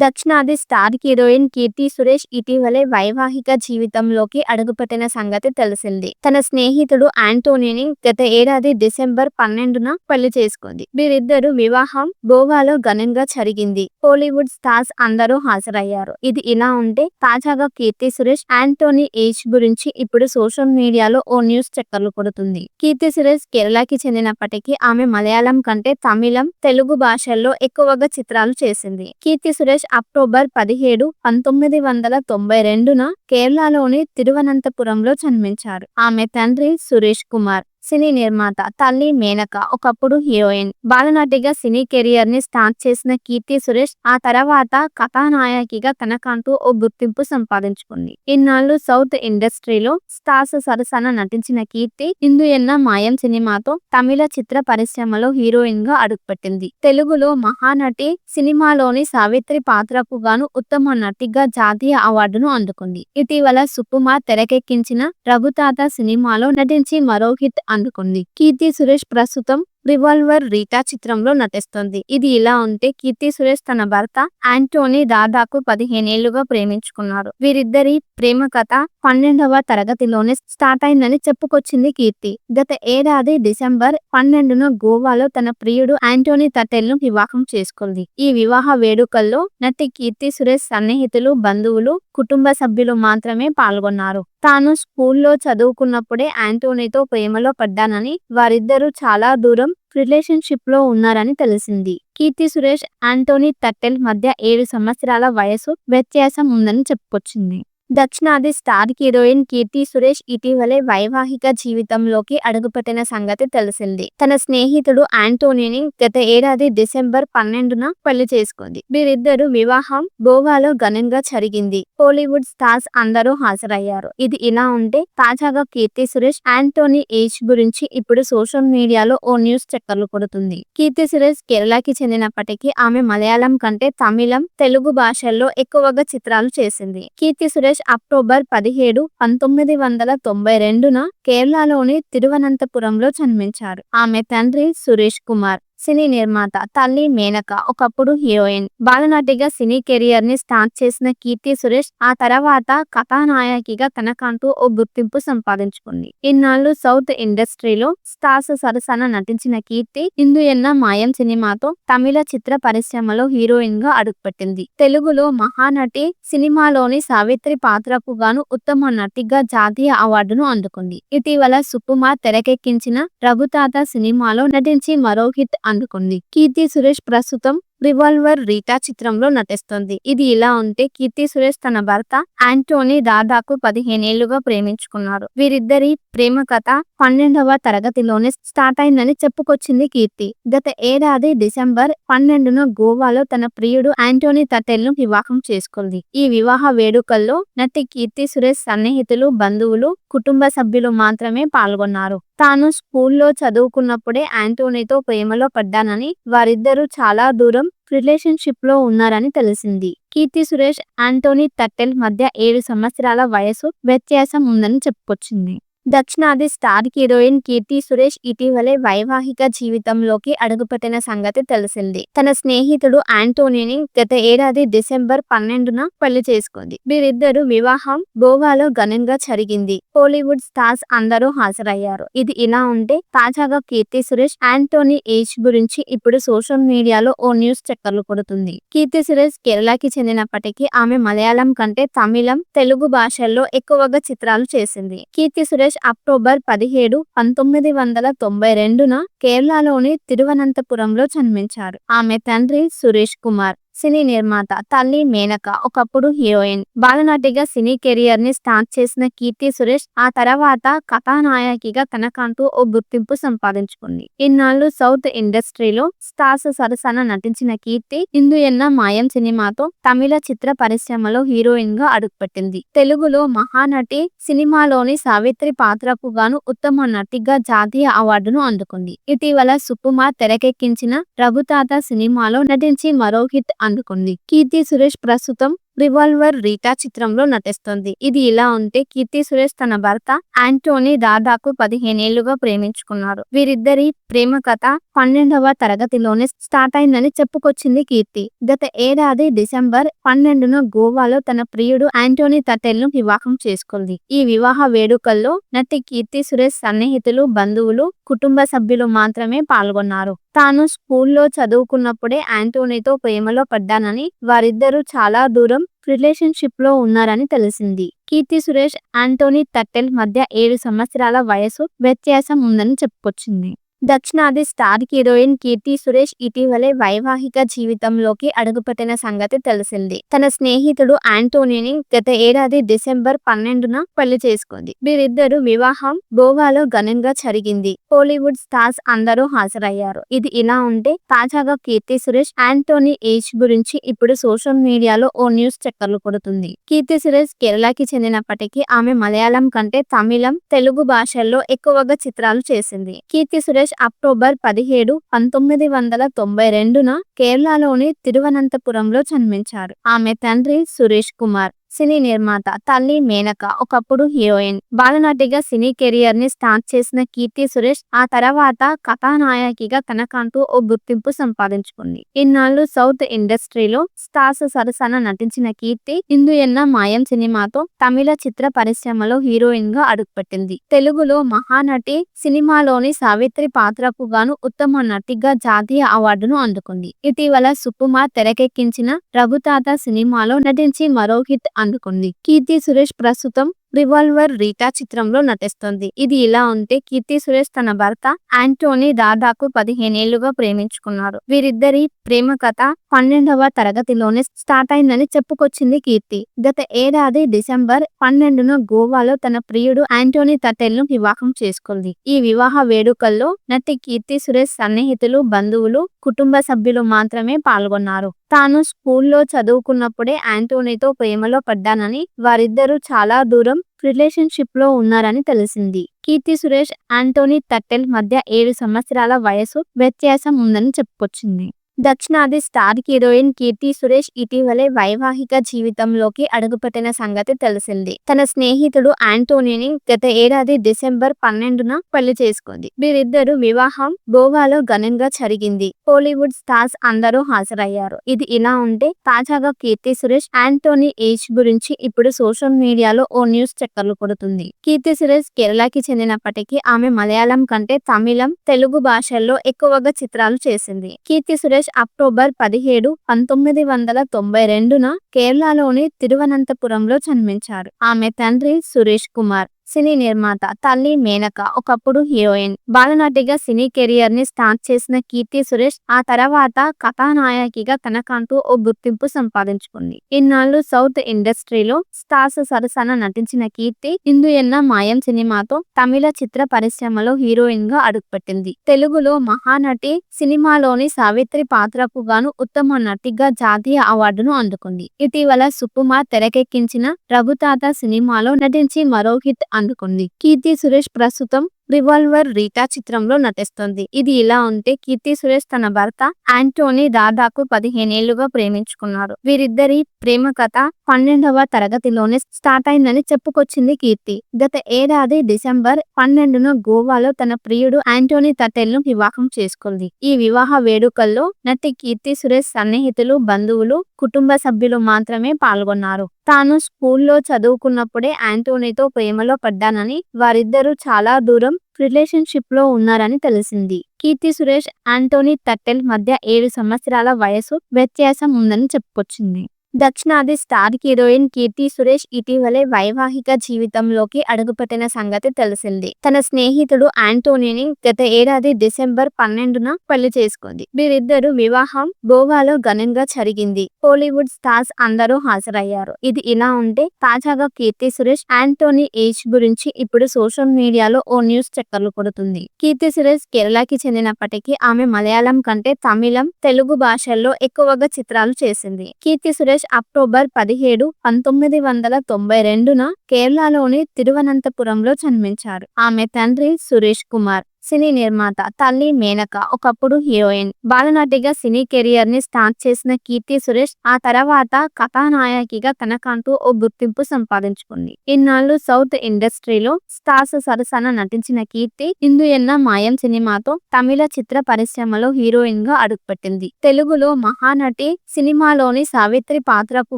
దక్షిణాది star heroine Keerthy Suresh ఇటీవలే వైవాహిక జీవితంలోకి అడుగుపెట్టిన సంగతి తెలిసింది. తన స్నేహితుడు ఆంటోనీని గత ఏడాది డిసెంబర్ 12న పెళ్లి చేసుకుంది. వీరిద్దరు వివాహం గోవాలో ఘనంగా జరిగింది. హాలీవుడ్ స్టార్స్ అందరూ హాజరయ్యారు. ఇది ఇలా ఉంటే తాజాగా కీర్తి సురేష్ ఆంటోనీ ఏజ్ గురించి ఇప్పుడు సోషల్ మీడియాలో ఓ న్యూస్ చక్కర్లు కొడుతుంది. కీర్తి సురేష్ కేరళకి చెందినప్పటికీ ఆమె మలయాళం కంటే తమిళం, తెలుగు భాషల్లో ఎక్కువగా చిత్రాలు చేసింది. కీర్తి సురేష్ అక్టోబర్ 17, 1992న కేరళలోని తిరువనంతపురంలో జన్మించారు. ఆమె తండ్రి సురేష్ కుమార్ సినీ నిర్మాత, తల్లి మేనక ఒకప్పుడు హీరోయిన్. బాలనటిగా సినీ కెరియర్ ని స్టార్ట్ చేసిన కీర్తి సురేష్ ఆ తర్వాత కథానాయకిగా తనకంటూ ఓ గుర్తింపు సంపాదించుకుంది. ఇన్నాళ్లు సౌత్ ఇండస్ట్రీలో స్టార్స్ సరసన నటించిన కీర్తి ఇందు ఎన్న మాయం సినిమాతో తమిళ చిత్ర పరిశ్రమలో హీరోయిన్ గా అడుగుపెట్టింది. తెలుగులో మహానటి సినిమాలోని సావిత్రి పాత్రకు గాను ఉత్తమ నటిగా జాతీయ అవార్డును అందుకుంది. ఇటీవల సుకుమార్ తెరకెక్కించిన రఘుతాత సినిమాలో నటించి మరో హిట్ అందుకుంది. కీర్తి సురేష్ ప్రస్తుతం రివాల్వర్ రీటా చిత్రంలో నటిస్తోంది. ఇది ఇలా ఉంటే కీర్తి సురేష్ తన భర్త ఆంటోనీ దాదాపు 15 ఏళ్లుగా ప్రేమించుకున్నారు. వీరిద్దరి ప్రేమ కథ 12వ తరగతిలోనే స్టార్ట్ అయిందని చెప్పుకొచ్చింది కీర్తి. గత ఏడాది డిసెంబర్ 12న గోవాలో తన ప్రియుడు ఆంటోనీ తటెల్ ను వివాహం చేసుకుంది. ఈ వివాహ వేడుకల్లో నటి కీర్తి సురేష్ సన్నిహితులు, బంధువులు, కుటుంబ సభ్యులు మాత్రమే పాల్గొన్నారు. తాను స్కూల్లో చదువుకున్నప్పుడే ఆంటోనీతో ప్రేమలో పడ్డానని, వారిద్దరూ చాలా దూరం రిలేషన్షిప్ లో ఉన్నారని తెలిసింది. కీర్తి సురేష్, ఆంటోనీ తటెల్ మధ్య 7 సంవత్సరాల వయసు వ్యత్యాసం ఉందని చెప్పుకొచ్చింది. దక్షిణాది స్టార్ హీరోయిన్ కీర్తి సురేష్ ఇటీవలే వైవాహిక జీవితంలోకి అడుగుపెట్టిన సంగతి తెలిసింది. తన స్నేహితుడు ఆంటోనీని గత ఏడాది డిసెంబర్ 12న పెళ్లి చేసుకుంది. వీరిద్దరు వివాహం గోవాలో ఘనంగా జరిగింది. హాలీవుడ్ స్టార్స్ అందరూ హాజరయ్యారు. ఇది ఇలా ఉంటే తాజాగా కీర్తి సురేష్ ఆంటోనీ ఏజ్ గురించి ఇప్పుడు సోషల్ మీడియాలో ఓ న్యూస్ చక్కర్లు కొడుతుంది. కీర్తి సురేష్ కేరళకి చెందినప్పటికీ ఆమె మలయాళం కంటే తమిళం, తెలుగు భాషల్లో ఎక్కువగా చిత్రాలు చేసింది. కీర్తి సురేష్ అక్టోబర్ 17, 1992న కేరళలోని తిరువనంతపురంలో జన్మించారు. ఆమె తండ్రి సురేష్ కుమార్ సినీ నిర్మాత, తల్లి మేనక ఒకప్పుడు హీరోయిన్. బాలనటిగా సినీ కెరియర్ ని స్టార్ట్ చేసిన కీర్తి సురేష్ ఆ తర్వాత కథానాయకిగా తనకంటూ ఓ గుర్తింపు సంపాదించుకుంది. ఇన్నాళ్లు సౌత్ ఇండస్ట్రీలో స్టార్స్ సరసన నటించిన కీర్తి ఇందు ఎన్న మాయం సినిమాతో తమిళ చిత్ర పరిశ్రమలో హీరోయిన్ గా అడుగుపెట్టింది. తెలుగులో మహానటి సినిమాలోని సావిత్రి పాత్రకు గాను ఉత్తమ నటిగా జాతీయ అవార్డును అందుకుంది. ఇటీవల సుకుమార్ తెరకెక్కించిన రఘుతాత సినిమాలో నటించి మరో హిట్ అందుకుంది. కీర్తి సురేష్ ప్రస్తుతం రివాల్వర్ రీటా చిత్రంలో నటిస్తోంది. ఇది ఇలా ఉంటే కీర్తి సురేష్ తన భర్త ఆంటోనీ దాదాపు 15 ఏళ్లుగా ప్రేమించుకున్నారు. వీరిద్దరి ప్రేమ కథ 12వ తరగతిలోనే స్టార్ట్ అయిందని చెప్పుకొచ్చింది కీర్తి. గత ఏడాది డిసెంబర్ 12న గోవాలో తన ప్రియుడు ఆంటోనీ తటెల్ ను వివాహం చేసుకుంది. ఈ వివాహ వేడుకల్లో నటి కీర్తి సురేష్ సన్నిహితులు, బంధువులు, కుటుంబ సభ్యులు మాత్రమే పాల్గొన్నారు. తాను స్కూల్లో చదువుకున్నప్పుడే ఆంటోనీతో ప్రేమలో పడ్డానని, వారిద్దరూ చాలా దూరం రిలేషన్షిప్ లో ఉన్నారని తెలిసింది. కీర్తి సురేష్, ఆంటోనీ తటెల్ మధ్య 7 సంవత్సరాల వయసు వ్యత్యాసం ఉందని చెప్పుకొచ్చింది. దక్షిణాది స్టార్ హీరోయిన్ కీర్తి సురేష్ ఇటీవలే వైవాహిక జీవితంలోకి అడుగుపెట్టిన సంగతి తెలిసింది. తన స్నేహితుడు ఆంటోనీని గత ఏడాది డిసెంబర్ 12న పెళ్లి చేసుకుంది. వీరిద్దరు వివాహం గోవాలో ఘనంగా జరిగింది. హాలీవుడ్ స్టార్స్ అందరూ హాజరయ్యారు. ఇది ఇలా ఉంటే తాజాగా కీర్తి సురేష్ ఆంటోనీ ఏజ్ గురించి ఇప్పుడు సోషల్ మీడియాలో ఓ న్యూస్ చక్కర్లు కొడుతుంది. కీర్తి సురేష్ కేరళకి చెందినప్పటికీ ఆమె మలయాళం కంటే తమిళం, తెలుగు భాషల్లో ఎక్కువగా చిత్రాలు చేసింది. కీర్తి సురేష్ అక్టోబర్ 17, 1992న కేరళలోని తిరువనంతపురంలో జన్మించారు. ఆమె తండ్రి సురేష్ కుమార్ సినీ నిర్మాత, తల్లి మేనక ఒకప్పుడు హీరోయిన్. బాలనటిగా సినీ కెరియర్ ని స్టార్ట్ చేసిన కీర్తి సురేష్ ఆ తర్వాత కథానాయకిగా తనకంటూ ఓ గుర్తింపు సంపాదించుకుంది. ఇన్నాళ్లు సౌత్ ఇండస్ట్రీలో స్టార్స్ సరసన నటించిన కీర్తి ఇందు ఎన్న మాయం సినిమాతో తమిళ చిత్ర పరిశ్రమలో హీరోయిన్ గా అడుగుపెట్టింది. తెలుగులో మహానటి సినిమాలోని సావిత్రి పాత్రకు గాను ఉత్తమ నటిగా జాతీయ అవార్డును అందుకుంది. ఇటీవల సుకుమార్ తెరకెక్కించిన రఘుతాత సినిమాలో నటించి మరో హిట్ అందుకుంది. కీర్తి సురేష్ ప్రస్తుతం రివాల్వర్ రీటా చిత్రంలో నటిస్తోంది. ఇది ఇలా ఉంటే కీర్తి సురేష్ తన భర్త యాంటోనీ దాదాపు 15 ఏళ్లుగా ప్రేమించుకున్నారు. వీరిద్దరి ప్రేమ కథ 12వ తరగతిలోనే స్టార్ట్ అయిందని చెప్పుకొచ్చింది కీర్తి. గత ఏడాది డిసెంబర్ 12న గోవాలో తన ప్రియుడు యాంటోనీ తటెల్ను వివాహం చేసుకుంది. ఈ వివాహ వేడుకల్లో నటి కీర్తి సురేష్ సన్నిహితులు, బంధువులు, కుటుంబ సభ్యులు మాత్రమే పాల్గొన్నారు. తాను స్కూల్లో చదువుకున్నప్పుడే యాంటోనీతో ప్రేమలో పడ్డానని, వారిద్దరూ చాలా దూరం రిలేషన్షిప్ లో ఉన్నారని తెలిసింది. కీర్తి సురేష్, యాంటోనీ తట్టెల్ మధ్య 7 సంవత్సరాల వయసు వ్యత్యాసం ఉందని చెప్పుకొచ్చింది. దక్షిణాది స్టార్ హీరోయిన్ కీర్తి సురేష్ ఇటీవలే వైవాహిక జీవితంలోకి అడుగుపెట్టిన సంగతి తెలిసింది. తన స్నేహితుడు యాంటోనీని గత ఏడాది డిసెంబర్ 12న పెళ్లి చేసుకుంది. వీరిద్దరు వివాహం గోవాలో ఘనంగా జరిగింది. టాలీవుడ్ స్టార్స్ అందరూ హాజరయ్యారు. ఇది ఇలా ఉంటే తాజాగా కీర్తి సురేష్ యాంటోనీ ఏజ్ గురించి ఇప్పుడు సోషల్ మీడియాలో ఓ న్యూస్ చక్కర్లు కొడుతుంది. కీర్తి సురేష్ కేరళకి చెందినప్పటికీ ఆమె మలయాళం కంటే తమిళం, తెలుగు భాషల్లో ఎక్కువగా చిత్రాలు చేసింది. కీర్తి సురేష్ అక్టోబర్ 17, 1992న కేరళలోని తిరువనంతపురంలో జన్మించారు. ఆమె తండ్రి సురేష్ కుమార్ సినీ నిర్మాత, తల్లి మేనక ఒకప్పుడు హీరోయిన్. బాలనటిగా సినీ కెరియర్ ని స్టార్ట్ చేసిన కీర్తి సురేష్ ఆ తర్వాత కథానాయకిగా తనకంటూ ఓ గుర్తింపు సంపాదించుకుంది. ఇన్నాళ్లు సౌత్ ఇండస్ట్రీలో స్టార్స్ సరసన నటించిన కీర్తి ఇందు ఎన్న మాయం సినిమాతో తమిళ చిత్ర పరిశ్రమలో హీరోయిన్ గా అడుగుపెట్టింది. తెలుగులో మహానటి సినిమాలోని సావిత్రి పాత్రకు గాను ఉత్తమ నటిగా జాతీయ అవార్డును అందుకుంది. ఇటీవల సుకుమార్ తెరకెక్కించిన రఘుతాత సినిమాలో నటించి మరో హిట్ అందుకుంది. కీర్తి సురేష్ ప్రస్తుతం రివాల్వర్ రీటా చిత్రంలో నటిస్తోంది. ఇది ఇలా ఉంటే కీర్తి సురేష్ తన భర్త యాంటోనీ దాదాపు 15 ఏళ్లుగా ప్రేమించుకున్నారు. వీరిద్దరి ప్రేమ కథ 12వ తరగతిలోనే స్టార్ట్ అయిందని చెప్పుకొచ్చింది కీర్తి. గత ఏడాది డిసెంబర్ 12న గోవాలో తన ప్రియుడు యాంటోనీ తటెల్ను వివాహం చేసుకుంది. ఈ వివాహ వేడుకల్లో నటి కీర్తి సురేష్ సన్నిహితులు, బంధువులు, కుటుంబ సభ్యులు మాత్రమే పాల్గొన్నారు. తాను స్కూల్లో చదువుకున్నప్పుడే యాంటోనీతో ప్రేమలో పడ్డానని, వారిద్దరూ చాలా దూరం రిలేషన్షిప్ లో ఉన్నారని తెలిసింది. కీర్తి సురేష్, యాంటోనీ తట్టెల్ మధ్య 7 సంవత్సరాల వయసు వ్యత్యాసం ఉందని చెప్పుకొచ్చింది. దక్షిణాది స్టార్ హీరోయిన్ కీర్తి సురేష్ ఇటీవలే వైవాహిక జీవితంలోకి అడుగుపెట్టిన సంగతి తెలిసింది. తన స్నేహితుడు యాంటోనీని గత ఏడాది డిసెంబర్ 12న పెళ్లి చేసుకుంది. వీరిద్దరు వివాహం గోవాలో ఘనంగా జరిగింది. టాలీవుడ్ స్టార్స్ అందరూ హాజరయ్యారు. ఇది ఇలా ఉంటే తాజాగా కీర్తి సురేష్ యాంటోనీ ఏజ్ గురించి ఇప్పుడు సోషల్ మీడియాలో ఓ న్యూస్ చక్కర్లు కొడుతుంది. కీర్తి సురేష్ కేరళకి చెందినప్పటికీ ఆమె మలయాళం కంటే తమిళం, తెలుగు భాషల్లో ఎక్కువగా చిత్రాలు చేసింది. కీర్తి సురేష్ అక్టోబర్ 17, 1992న కేరళలోని తిరువనంతపురంలో జన్మించారు. ఆమె తండ్రి సురేష్ కుమార్ సినీ నిర్మాత, తల్లి మేనక ఒకప్పుడు హీరోయిన్. బాలనటిగా సినీ కెరియర్ ని స్టార్ట్ చేసిన కీర్తి సురేష్ ఆ తర్వాత కథానాయకిగా తనకంటూ ఓ గుర్తింపు సంపాదించుకుంది. ఇన్నాళ్లు సౌత్ ఇండస్ట్రీలో స్టార్స్ సరసన నటించిన కీర్తి ఇందు ఎన్న మాయం సినిమాతో తమిళ చిత్ర పరిశ్రమలో హీరోయిన్ గా అడుగుపెట్టింది. తెలుగులో మహానటి సినిమాలోని సావిత్రి పాత్రకు గాను ఉత్తమ నటిగా జాతీయ అవార్డును అందుకుంది. ఇటీవల సుకుమార్ తెరకెక్కించిన రఘుతాత సినిమాలో నటించి మరో హిట్ అందుకుంది. కీర్తి సురేష్ ప్రస్తుతం రివాల్వర్ రీటా చిత్రంలో నటిస్తోంది. ఇది ఇలా ఉంటే కీర్తి సురేష్ తన భర్త యాంటోనీ దాదాపు 15 ఏళ్లుగా ప్రేమించుకున్నారు. వీరిద్దరి ప్రేమ కథ 12వ తరగతిలోనే స్టార్ట్ అయిందని చెప్పుకొచ్చింది కీర్తి. గత ఏడాది డిసెంబర్ 12న గోవాలో తన ప్రియుడు యాంటోనీ తటెల్ను వివాహం చేసుకుంది. ఈ వివాహ వేడుకల్లో నటి కీర్తి సురేష్ సన్నిహితులు, బంధువులు, కుటుంబ సభ్యులు మాత్రమే పాల్గొన్నారు. తాను స్కూల్లో చదువుకున్నప్పుడే యాంటోనీతో ప్రేమలో పడ్డానని, వారిద్దరూ చాలా దూరం రిలేషన్షిప్ లో ఉన్నారని తెలిసింది. కీర్తి సురేష్, యాంటోనీ తట్టెల్ మధ్య 7 సంవత్సరాల వయసు వ్యత్యాసం ఉందని చెప్పుకొచ్చింది. దక్షిణాది స్టార్ హీరోయిన్ కీర్తి సురేష్ ఇటీవలే వైవాహిక జీవితంలోకి అడుగుపెట్టిన సంగతి తెలిసింది. తన స్నేహితుడు యాంటోనీని గత ఏడాది డిసెంబర్ 12న పెళ్లి చేసుకుంది. వీరిద్దరు వివాహం గోవాలో ఘనంగా జరిగింది. టాలీవుడ్ స్టార్స్ అందరూ హాజరయ్యారు. ఇది ఇలా ఉంటే తాజాగా కీర్తి సురేష్ యాంటోనీ ఏజ్ గురించి ఇప్పుడు సోషల్ మీడియాలో ఓ న్యూస్ చక్కర్లు కొడుతుంది. కీర్తి సురేష్ కేరళకి చెందినప్పటికీ ఆమె మలయాళం కంటే తమిళం, తెలుగు భాషల్లో ఎక్కువగా చిత్రాలు చేసింది. కీర్తి సురేష్ అక్టోబర్ 17, 1992న కేరళలోని తిరువనంతపురంలో జన్మించారు. ఆమె తండ్రి సురేష్ కుమార్ సినీ నిర్మాత. తల్లి మేనక ఒకప్పుడు హీరోయిన్, బాలనటిగా సినీ కెరియర్ ని స్టార్ట్ చేసిన కీర్తి సురేష్ ఆ తర్వాత కథానాయకిగా తనకంటూ ఓ గుర్తింపు సంపాదించుకుంది. ఇన్నాళ్లు సౌత్ ఇండస్ట్రీలో స్టార్స్ సరసన నటించిన కీర్తి ఇందు ఎన్న మాయం సినిమాతో తమిళ చిత్ర పరిశ్రమలో హీరోయిన్ గా అడుగుపెట్టింది. తెలుగులో మహానటి సినిమాలోని సావిత్రి పాత్రకు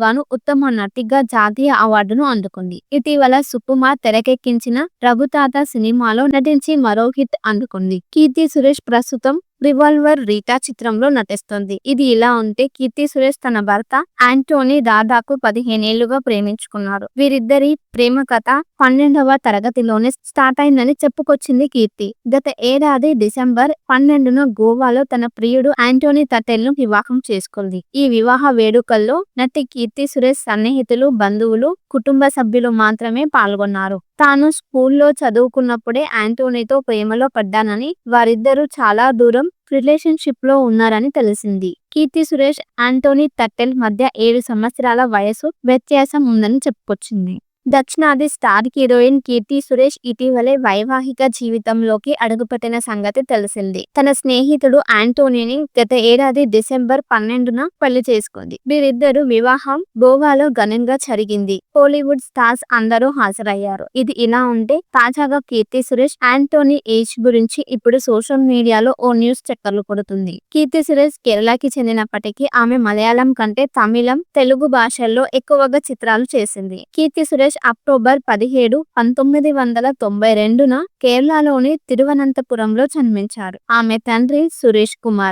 గాను ఉత్తమ నటిగా జాతీయ అవార్డును అందుకుంది. ఇటీవల సుకుమార్ తెరకెక్కించిన రఘుతాత సినిమాలో నటించి మరో హిట్ అందుకుంది. కీర్తి సురేష్ ప్రస్తుతం రివాల్వర్ రీటా చిత్రంలో నటిస్తోంది. ఇది ఇలా ఉంటే కీర్తి సురేష్ తన భర్త ఆంటోనీ దాదాపు 15 ఏళ్లుగా ప్రేమించుకున్నారు. వీరిద్దరి ప్రేమ కథ 12వ తరగతిలోనే స్టార్ట్ అయిందని చెప్పుకొచ్చింది కీర్తి. గత ఏడాది డిసెంబర్ 12న గోవాలో తన ప్రియుడు ఆంటోనీ తటెల్ ను వివాహం చేసుకుంది. ఈ వివాహ వేడుకల్లో నటి కీర్తి సురేష్ సన్నిహితులు, బంధువులు, కుటుంబ సభ్యులు మాత్రమే పాల్గొన్నారు. తాను స్కూల్లో చదువుకున్నప్పుడే ఆంటోనీతో ప్రేమలో పడ్డానని, వారిద్దరూ చాలా దూరం రిలేషన్షిప్ లో ఉన్నారని తెలిసింది. కీర్తి సురేష్, ఆంటోనీ తట్టెల్ మధ్య 7 సంవత్సరాల వయసు వ్యత్యాసం ఉందని చెప్పుకొచ్చింది. దక్షిణాది స్టార్ హీరోయిన్ కీర్తి సురేష్ ఇటీవలే వైవాహిక జీవితంలోకి అడుగుపెట్టిన సంగతి తెలిసింది. తన స్నేహితుడు ఆంటోనీని గత ఏడాది డిసెంబర్ 12న పెళ్లి చేసుకుంది. వీరిద్దరు వివాహం గోవాలో ఘనంగా జరిగింది. కోలీవుడ్ స్టార్స్ అందరూ హాజరయ్యారు. ఇది ఇలా ఉంటే తాజాగా కీర్తి సురేష్ ఆంటోనీ ఏజ్ గురించి ఇప్పుడు సోషల్ మీడియాలో ఓ న్యూస్ చక్కర్లు కొడుతుంది. కీర్తి సురేష్ కేరళకి చెందినప్పటికీ ఆమె మలయాళం కంటే తమిళం, తెలుగు భాషల్లో ఎక్కువగా చిత్రాలు చేసింది. కీర్తి సురేష్ అక్టోబర్ 17, 1992న కేరళలోని తిరువనంతపురంలో జన్మించారు. ఆమె తండ్రి సురేష్ కుమార్,